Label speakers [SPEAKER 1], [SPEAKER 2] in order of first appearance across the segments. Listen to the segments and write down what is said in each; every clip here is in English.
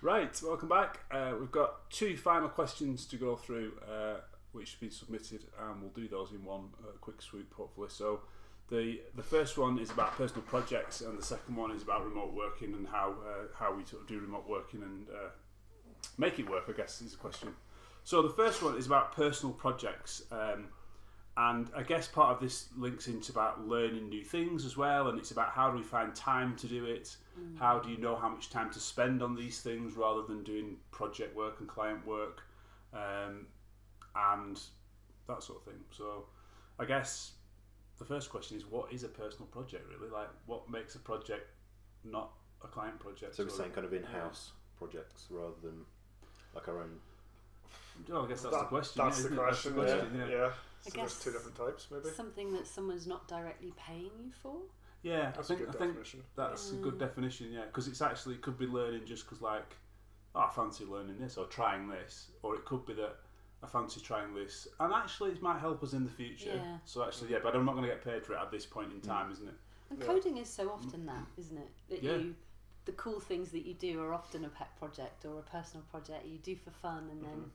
[SPEAKER 1] Right, welcome back. We've got 2 final questions to go through, which have been submitted, and we'll do those in one quick swoop, hopefully. So, the first one is about personal projects, and the second one is about remote working and how we sort of do remote working and make it work, I guess, is the question. So, the first one is about personal projects, and I guess part of this links into about learning new things as well, and it's about how do we find time to do it. How do you know how much time to spend on these things rather than doing project work and client work, and that sort of thing. So I guess the first question is, what is a personal project really? Like, what makes a project not a client project?
[SPEAKER 2] So we're saying kind of in-house projects rather than like our own.
[SPEAKER 1] Well, I guess that's the question.
[SPEAKER 3] That's the question. Yeah. So there's 2 different types, maybe.
[SPEAKER 4] Something that someone's not directly paying you for.
[SPEAKER 1] Yeah,
[SPEAKER 3] That's
[SPEAKER 1] I think that's a good definition. Yeah, because it could be learning just because I fancy learning this or trying this, or it could be that I fancy trying this, and actually it might help us in the future.
[SPEAKER 4] Yeah.
[SPEAKER 1] So actually, but I'm not going to get paid for it at this point in time, isn't it?
[SPEAKER 4] And coding is so often that, isn't it? That the cool things that you do are often a pet project or a personal project you do for fun, and then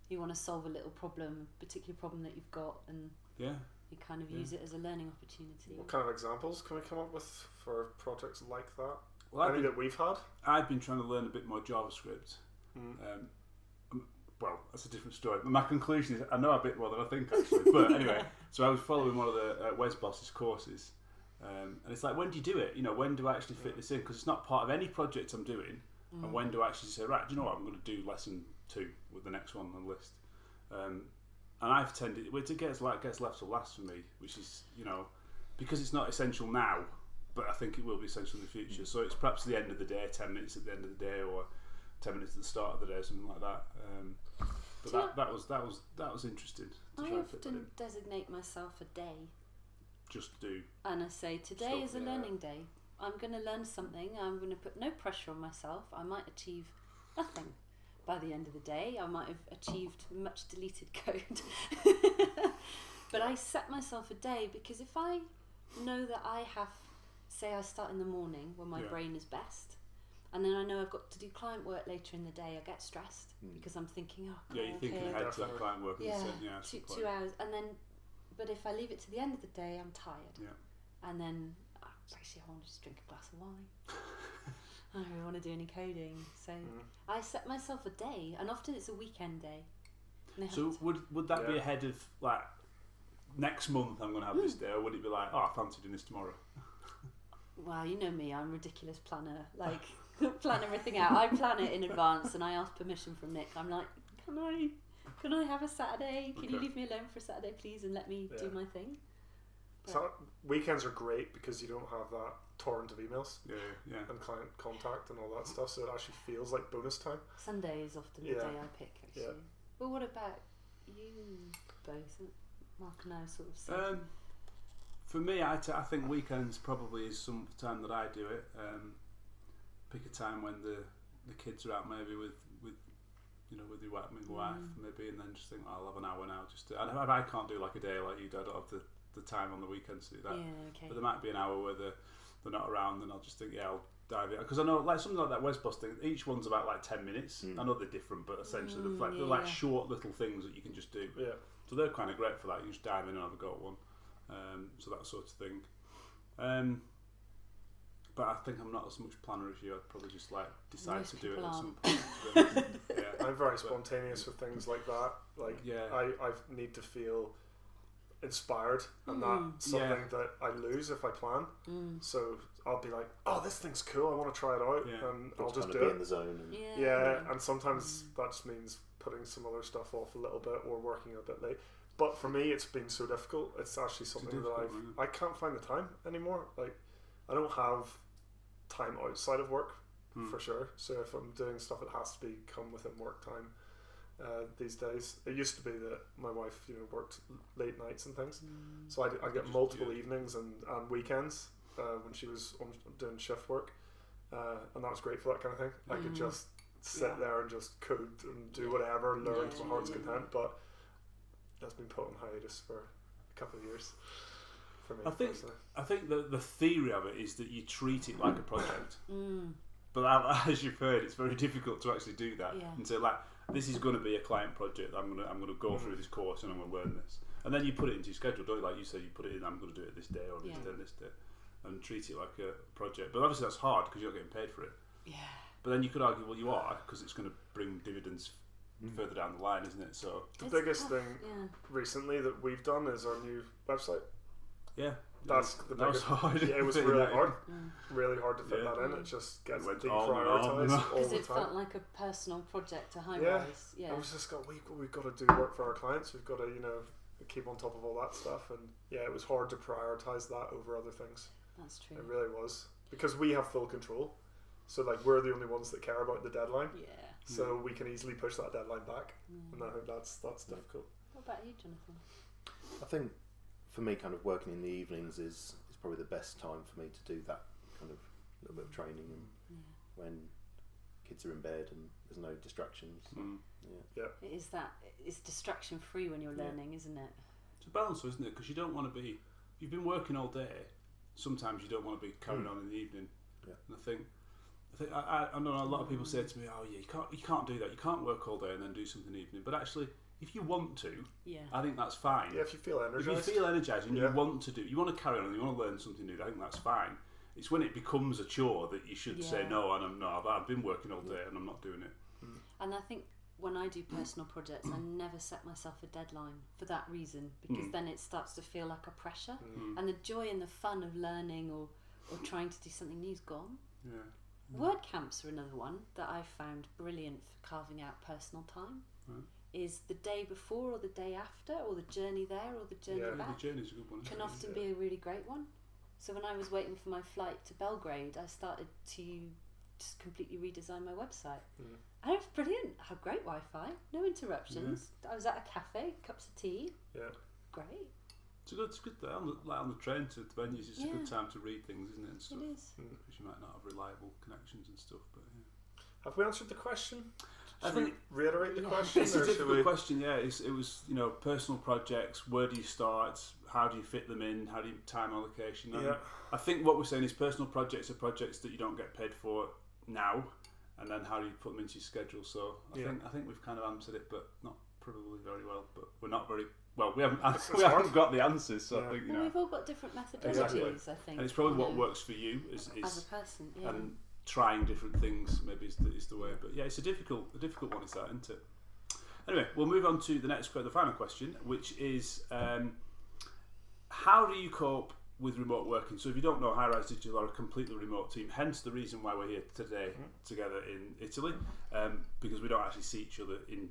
[SPEAKER 4] you want to solve a little problem, particular problem that you've got, and you kind of use it as a learning opportunity.
[SPEAKER 3] What kind of examples can we come up with for projects like that?
[SPEAKER 1] Well,
[SPEAKER 3] Any that we've had?
[SPEAKER 1] I've been trying to learn a bit more JavaScript. Well, that's a different story. But my conclusion is I know a bit more than I think, actually. But anyway, so I was following one of the Wes Boss's courses. And it's like, when do you do it? When do I actually fit this in? Because it's not part of any project I'm doing. And when do I actually say, right, do you know what? I'm going to do lesson 2 with the next one on the list. And I've tended, it gets left to last for me, which is, because it's not essential now, but I think it will be essential in the future. So it's perhaps the end of the day, 10 minutes at the end of the day, or 10 minutes at the start of the day, something like that. But that was interesting.
[SPEAKER 4] I often designate myself a day.
[SPEAKER 1] Just do.
[SPEAKER 4] And I say, today is a learning day. I'm going to learn something. I'm going to put no pressure on myself. I might achieve nothing. By the end of the day, I might have achieved much deleted code. But I set myself a day, because if I know that I start in the morning when my brain is best, and then I know I've got to do client work later in the day, I get stressed because I'm thinking,
[SPEAKER 1] you're thinking ahead to that client work.
[SPEAKER 4] Two hours, and then, but if I leave it to the end of the day, I'm tired. And then actually I want to just drink a glass of wine. I don't really want to do any coding, so I set myself a day, and often it's a weekend day.
[SPEAKER 1] So would that be ahead of like next month I'm going to have this day, or would it be like, I fancy doing this tomorrow?
[SPEAKER 4] Well, you know me, I'm a ridiculous planner. Like, plan everything out. I plan it in advance, and I ask permission from Nick. I'm like, can I have a Saturday? Can you leave me alone for a Saturday, please, and let me do my thing?
[SPEAKER 3] So weekends are great because you don't have that torrent of emails and client contact and all that stuff, so it actually feels like bonus time.
[SPEAKER 4] Sunday is often the day I pick, actually. Well, what about you both? Mark and I sort of said.
[SPEAKER 1] For me, I think weekends probably is some time that I do it. Pick a time when the kids are out, maybe with your wife, maybe, and then just think, I'll have an hour now. I can't do like a day like you do. I don't have the time on the weekends to do that. But there might be an hour where they're not around, and I'll just think, I'll dive in, because I know like something like that Wes Boss thing. Each one's about like 10 minutes. I know they're different, but essentially they're like short little things that you can just do. So they're kind of great for that. You just dive in and have a go at one. So that sort of thing. But I think I'm not as much planner as you. I'd probably just like decide to do it at some point.
[SPEAKER 3] I'm very spontaneous with things like that. I need to feel inspired, and that's something that I lose if I plan. So I'll be like, this thing's cool, I want to try it out, and I'll just do it.
[SPEAKER 2] In the zone.
[SPEAKER 3] And sometimes that just means putting some other stuff off a little bit or working a bit late. But for me, it's been so difficult. It's actually something that I can't find the time anymore. Like, I don't have time outside of work for sure. So if I'm doing stuff, it has to come within work time. These days, it used to be that my wife, worked late nights and things, so I get multiple evenings and weekends when she was doing shift work, and that was great for that kind of thing. I could just sit there and just code and do whatever, learn to my heart's content. But that's been put on hiatus for a couple of years for me.
[SPEAKER 1] I think the theory of it is that you treat it like a project. But as you've heard, it's very difficult to actually do that and say like, this is going to be a client project. I'm gonna go through this course and I'm going to learn this, and then you put it into your schedule, don't you? Like you say, you put it in. I'm going to do it this day or this day and this day, and treat it like a project. But obviously that's hard because you're not getting paid for it.
[SPEAKER 4] Yeah.
[SPEAKER 1] But then you could argue, well, you are, because it's going to bring dividends further down the line, isn't it? So
[SPEAKER 3] the biggest thing recently that we've done is our new website.
[SPEAKER 1] Yeah.
[SPEAKER 3] That's the biggest.
[SPEAKER 1] Was hard.
[SPEAKER 3] Yeah, it was really hard. Really hard to fit that in. It just gets deprioritised all the time.
[SPEAKER 4] Because it felt like a personal project to Highrise. Yeah.
[SPEAKER 3] It was just we've got to do work for our clients. We've got to keep on top of all that stuff, and it was hard to prioritise that over other things.
[SPEAKER 4] That's true.
[SPEAKER 3] It really was, because we have full control. So like we're the only ones that care about the deadline.
[SPEAKER 4] Yeah.
[SPEAKER 3] So we can easily push that deadline back, and I think that's difficult.
[SPEAKER 4] What about you, Jonathan?
[SPEAKER 2] I think for me, kind of working in the evenings is probably the best time for me to do that kind of little bit of training, and when kids are in bed and there's no distractions.
[SPEAKER 4] It is that. It's distraction free when you're learning, isn't it?
[SPEAKER 1] It's a balance, isn't it? Because you don't want to be. You've been working all day. Sometimes you don't want to be carrying on in the evening. Yeah. And I think I know a lot of people say to me, "Oh yeah, you can't do that. You can't work all day and then do something in the evening." But actually, if you want to, I think that's fine.
[SPEAKER 3] Yeah, if you feel energized.
[SPEAKER 1] If you feel energized and you want to carry on and you want to learn something new, I think that's fine. It's when it becomes a chore that you should say no, and I've been working all day and I'm not doing it.
[SPEAKER 4] And I think when I do personal projects, I never set myself a deadline for that reason, because then it starts to feel like a pressure, and the joy and the fun of learning or trying to do something new is gone.
[SPEAKER 1] Yeah.
[SPEAKER 4] Word camps are another one that I've found brilliant for carving out personal time. Is the day before or the day after, or the journey there or the journey back.
[SPEAKER 1] The journey's a good one.
[SPEAKER 4] Can often be a really great one. So when I was waiting for my flight to Belgrade, I started to just completely redesign my website. And it was brilliant. I had great Wi-Fi, no interruptions. I was at a cafe, cups of tea. Yeah. Great.
[SPEAKER 1] It's good there. On the train to the venues, it's a good time to read things, isn't it? And stuff.
[SPEAKER 4] It is.
[SPEAKER 1] Because you might not have reliable connections and stuff. But
[SPEAKER 3] have we answered the question?
[SPEAKER 1] I think
[SPEAKER 3] reiterate the question.
[SPEAKER 1] It's a difficult question. Yeah, it was personal projects. Where do you start? How do you fit them in? How do you time allocation? I think what we're saying is personal projects are projects that you don't get paid for now, and then how do you put them into your schedule? So I think we've kind of answered it, but not probably very well. But we're not very well. We haven't got the answers. So I think
[SPEAKER 4] we've all got different methodologies. I think,
[SPEAKER 1] and it's probably what works for you is
[SPEAKER 4] as a person. Yeah.
[SPEAKER 1] And trying different things maybe is the way. But yeah, it's a difficult one, is that, isn't it? Anyway, we'll move on to the final question, which is how do you cope with remote working? So if you don't know, Highrise Digital are a completely remote team, hence the reason why we're here today together in Italy, because we don't actually see each other in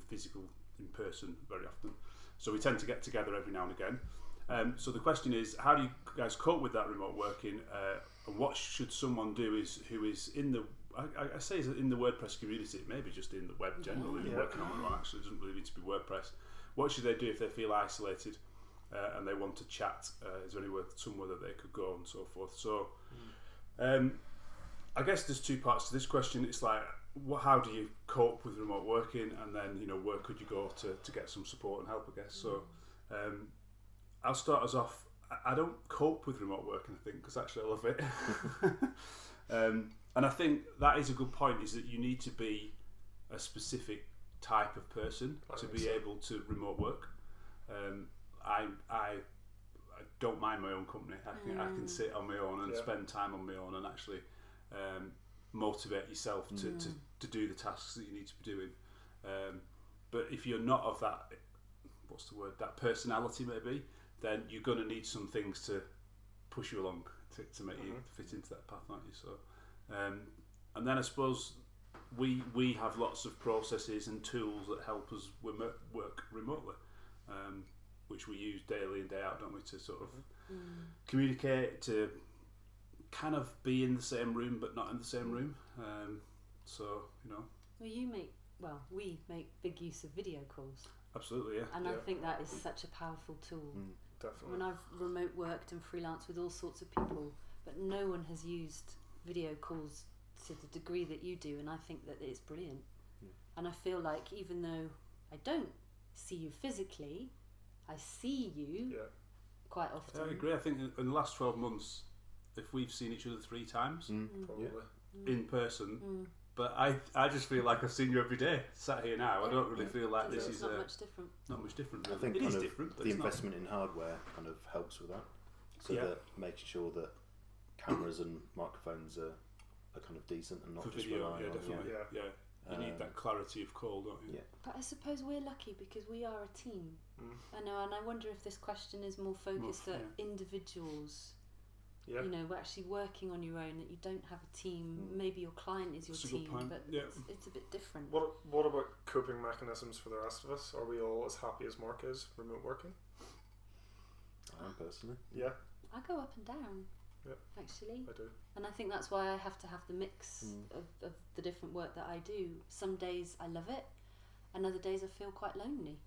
[SPEAKER 1] person very often. So we tend to get together every now and again. So the question is, how do you guys cope with that remote working? And what should someone do who is in the, I say is in the WordPress community, maybe just in the web generally, working on their own, actually, it doesn't really need to be WordPress. What should they do if they feel isolated and they want to chat? Is there somewhere that they could go and so forth? So I guess there's two parts to this question. It's like, how do you cope with remote working, and then where could you go to get some support and help, I guess. So I'll start us off. I don't cope with remote working, I think, because actually I love it. And I think that is a good point, is that you need to be a specific type of person to be able to remote work. I don't mind my own company. I can sit on my own and spend time on my own and actually motivate yourself to do the tasks that you need to be doing. But if you're not of that, that personality maybe, then you're going to need some things to push you along to make you fit into that path, aren't you? So, and then I suppose we have lots of processes and tools that help us work remotely, which we use daily and day out, don't we, to sort of communicate, to kind of be in the same room but not in the same room. So,
[SPEAKER 4] we make big use of video calls.
[SPEAKER 1] Absolutely, yeah.
[SPEAKER 4] And I think that is such a powerful tool.
[SPEAKER 3] Definitely.
[SPEAKER 4] When I've remote worked and freelanced with all sorts of people, but no one has used video calls to the degree that you do, and I think that it's brilliant. And I feel like even though I don't see you physically, I see you quite often.
[SPEAKER 1] I agree. I think in the last 12 months, if we've seen each other 3 times,
[SPEAKER 3] probably,
[SPEAKER 1] in person. But I just feel like I've seen you every day, sat here now. I don't really feel like this is
[SPEAKER 4] not much different.
[SPEAKER 1] Not much different. Really.
[SPEAKER 2] I think
[SPEAKER 1] it
[SPEAKER 2] kind
[SPEAKER 1] is
[SPEAKER 2] of
[SPEAKER 1] different. But
[SPEAKER 2] the
[SPEAKER 1] it's
[SPEAKER 2] investment in hardware kind of helps with that. So that making sure that cameras and microphones are kind of decent and not
[SPEAKER 1] for
[SPEAKER 2] just
[SPEAKER 1] video.
[SPEAKER 2] relying on
[SPEAKER 1] Definitely. You need that clarity of call, don't you?
[SPEAKER 2] Yeah.
[SPEAKER 4] But I suppose we're lucky because we are a team. I know, and I wonder if this question is more focused at individuals.
[SPEAKER 3] Yeah.
[SPEAKER 4] You know, we're actually working on your own, that you don't have a team. Maybe your client is your team, but it's a bit different.
[SPEAKER 3] What about coping mechanisms for the rest of us? Are we all as happy as Mark is remote working?
[SPEAKER 2] I am personally.
[SPEAKER 3] Yeah.
[SPEAKER 4] I go up and down.
[SPEAKER 3] Yeah.
[SPEAKER 4] Actually.
[SPEAKER 3] I do.
[SPEAKER 4] And I think that's why I have to have the mix of the different work that I do. Some days I love it, and other days I feel quite lonely.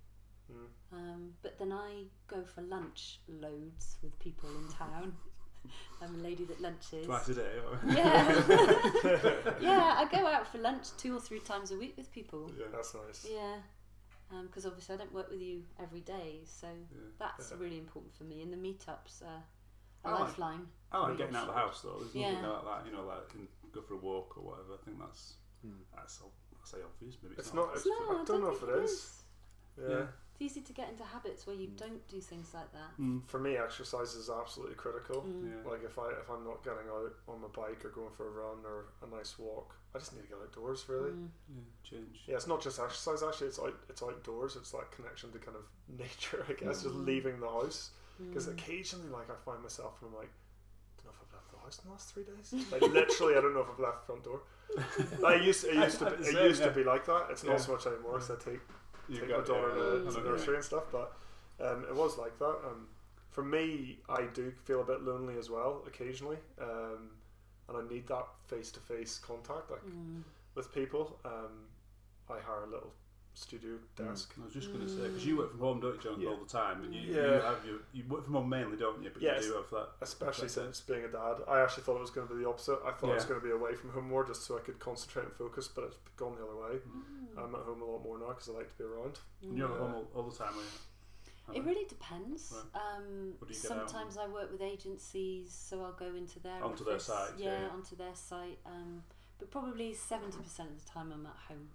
[SPEAKER 4] But then I go for lunch loads with people in town. I'm a lady that lunches.
[SPEAKER 1] Twice a day.
[SPEAKER 4] Yeah. Yeah, I go out for lunch 2 or 3 times a week with people.
[SPEAKER 3] Yeah, that's nice.
[SPEAKER 4] Yeah. Because obviously I don't work with you every day, so that's really important for me. And the meetups are a lifeline.
[SPEAKER 1] I like getting out of the house though. There's nothing like that, you know, like go for a walk or whatever. I think that's I'll say obvious. Maybe it's not.
[SPEAKER 3] I don't know if it is. Yeah.
[SPEAKER 4] It's easy to get into habits where you don't do things like that.
[SPEAKER 3] For me, exercise is absolutely critical.
[SPEAKER 1] Yeah.
[SPEAKER 3] Like if I'm not getting out on my bike or going for a run or a nice walk, I just need to get outdoors. Really.
[SPEAKER 1] Change.
[SPEAKER 3] Yeah, it's not just exercise. Actually, it's outdoors. It's like connection to kind of nature. I guess just leaving the house. Because occasionally, like I find myself and I'm like, I don't know if I've left the house in the last 3 days. Like literally, I don't know if I've left the front door. It used to be like that. It's not so much anymore. So I take my daughter to the nursery and stuff, but it was like that. For me, I do feel a bit lonely as well occasionally, and I need that face-to-face contact, like with people. I hire a little studio desk.
[SPEAKER 1] I was just going to say, because you work from home, don't you, John, all the time, and you work from home mainly, don't you? But you do have that,
[SPEAKER 3] especially since being a dad. I actually thought it was going to be the opposite. I thought I was going to be away from home more, just so I could concentrate and focus. But it's gone the other way. I'm at home a lot more now because I like to be around.
[SPEAKER 1] And you're at home all the time, are you?
[SPEAKER 4] It really depends.
[SPEAKER 1] Right.
[SPEAKER 4] Sometimes I work with agencies, so I'll go into their
[SPEAKER 1] onto their site.
[SPEAKER 4] Onto their site. But probably 70% of the time I'm at home.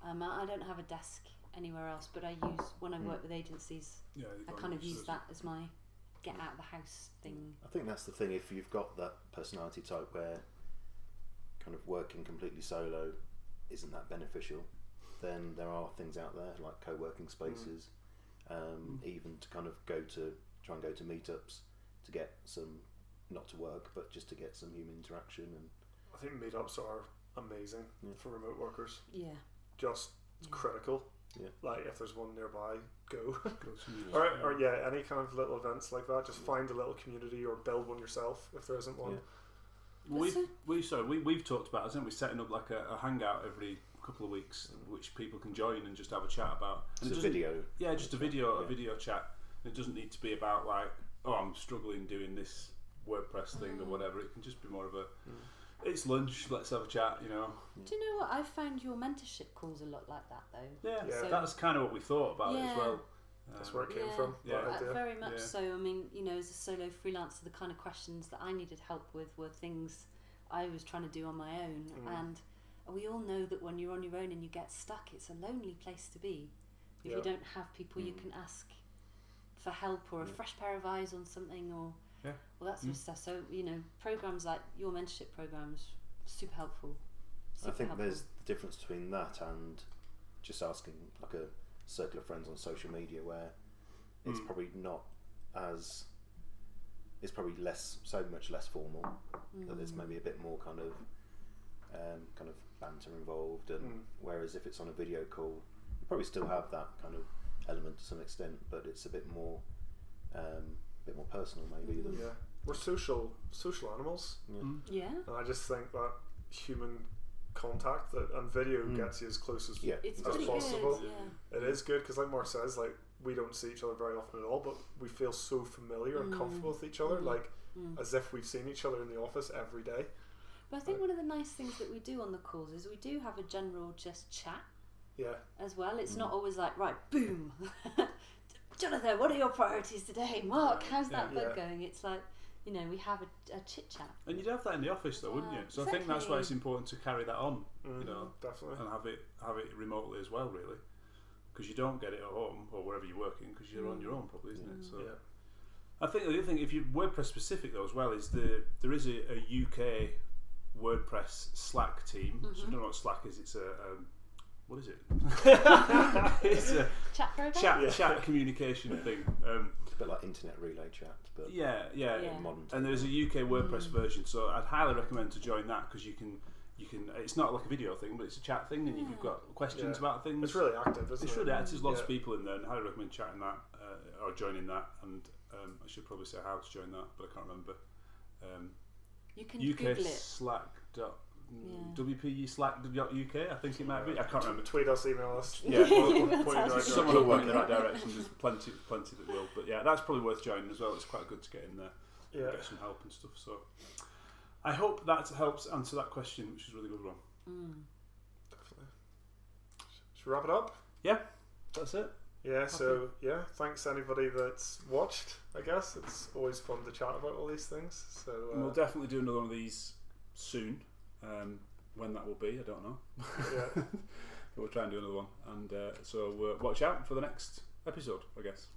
[SPEAKER 4] I don't have a desk anywhere else, but I use when I work with agencies. I kind of use that as my get out of the house thing.
[SPEAKER 2] I think that's the thing. If you've got that personality type where kind of working completely solo isn't that beneficial, then there are things out there like co-working spaces, even to kind of try and go to meetups to get some, not to work, but just to get some human interaction. And
[SPEAKER 3] I think meetups are amazing for remote workers.
[SPEAKER 4] Yeah.
[SPEAKER 3] Just critical.
[SPEAKER 2] Yeah. Like
[SPEAKER 3] if there's one nearby, go. or any kind of little events like that. Just find a little community or build one yourself if there isn't one.
[SPEAKER 1] We've talked about, haven't we, setting up like a hangout every couple of weeks, which people can join and just have a chat about.
[SPEAKER 2] And it's a video.
[SPEAKER 1] Yeah, just a video chat. It doesn't need to be about like, oh, I'm struggling doing this WordPress thing or whatever. It can just be more of a. It's lunch, let's have a chat, you know.
[SPEAKER 4] Do you know what? I found your mentorship calls a lot like that though.
[SPEAKER 1] Yeah. So that's kind of what we thought about it as well.
[SPEAKER 3] That's where it came from.
[SPEAKER 4] Very much so. I mean, you know, as a solo freelancer, the kind of questions that I needed help with were things I was trying to do on my own. And we all know that when you're on your own and you get stuck, it's a lonely place to be. If you don't have people you can ask for help or a fresh pair of eyes on something or that sort of stuff. So, you know, programs like your mentorship programs, super helpful.
[SPEAKER 2] I think there's the difference between that and just asking like a circle of friends on social media where it's probably not as, it's probably so much less formal, that there's maybe a bit more kind of banter involved, and whereas if it's on a video call, you probably still have that kind of element to some extent, but it's a bit more personal maybe. Than
[SPEAKER 3] we're social animals.
[SPEAKER 4] Yeah.
[SPEAKER 3] And I just think that human contact and video gets you as close as possible.
[SPEAKER 4] Good,
[SPEAKER 3] It is good because, like Mark says, like we don't see each other very often at all, but we feel so familiar and comfortable with each other, like as if we've seen each other in the office every day.
[SPEAKER 4] But I think one of the nice things that we do on the calls is we do have a general just chat.
[SPEAKER 3] Yeah.
[SPEAKER 4] As well, it's not always like, right, boom. Jonathan, what are your priorities today? Mark, how's that bug going? It's like you know, we have a chit chat.
[SPEAKER 1] And you'd have that in the office though, wouldn't you? So I think that's why it's important to carry that on, you know,
[SPEAKER 3] definitely,
[SPEAKER 1] and have it remotely as well, really, because you don't get it at home or wherever you're working because you're on your own, probably, isn't it? So I think the other thing, if you're WordPress specific though as well, is there is a UK WordPress Slack team. So I don't know what Slack is. It's a what is it? It's a
[SPEAKER 4] chat program?
[SPEAKER 1] chat communication thing.
[SPEAKER 2] It's a bit like internet relay chat, but
[SPEAKER 1] yeah.
[SPEAKER 2] modern.
[SPEAKER 1] And there's a UK WordPress version, so I'd highly recommend to join that because you can. It's not like a video thing, but it's a chat thing, and you've got questions about things.
[SPEAKER 3] It's really active, isn't it?
[SPEAKER 1] It's really active. There's lots of people in there, and I highly recommend chatting that or joining that. And I should probably say how to join that, but I can't remember.
[SPEAKER 4] You can
[SPEAKER 1] UK
[SPEAKER 4] Google it.
[SPEAKER 1] Slack. WPUslack.uk, I think it might be. I can't remember.
[SPEAKER 3] Tweet us, email us.
[SPEAKER 1] Yeah,
[SPEAKER 3] Someone
[SPEAKER 1] someone will point in the right direction. There's plenty that will. But yeah, that's probably worth joining as well. It's quite good to get in there, and get some help and stuff. So I hope that helps answer that question, which is a really good one.
[SPEAKER 3] Definitely. Should we wrap it up?
[SPEAKER 1] Yeah, that's it.
[SPEAKER 3] Yeah, so thanks anybody that's watched. I guess it's always fun to chat about all these things. So
[SPEAKER 1] and we'll definitely do another one of these soon. When that will be, I don't know. But we'll try and do another one, and so watch out for the next episode, I guess.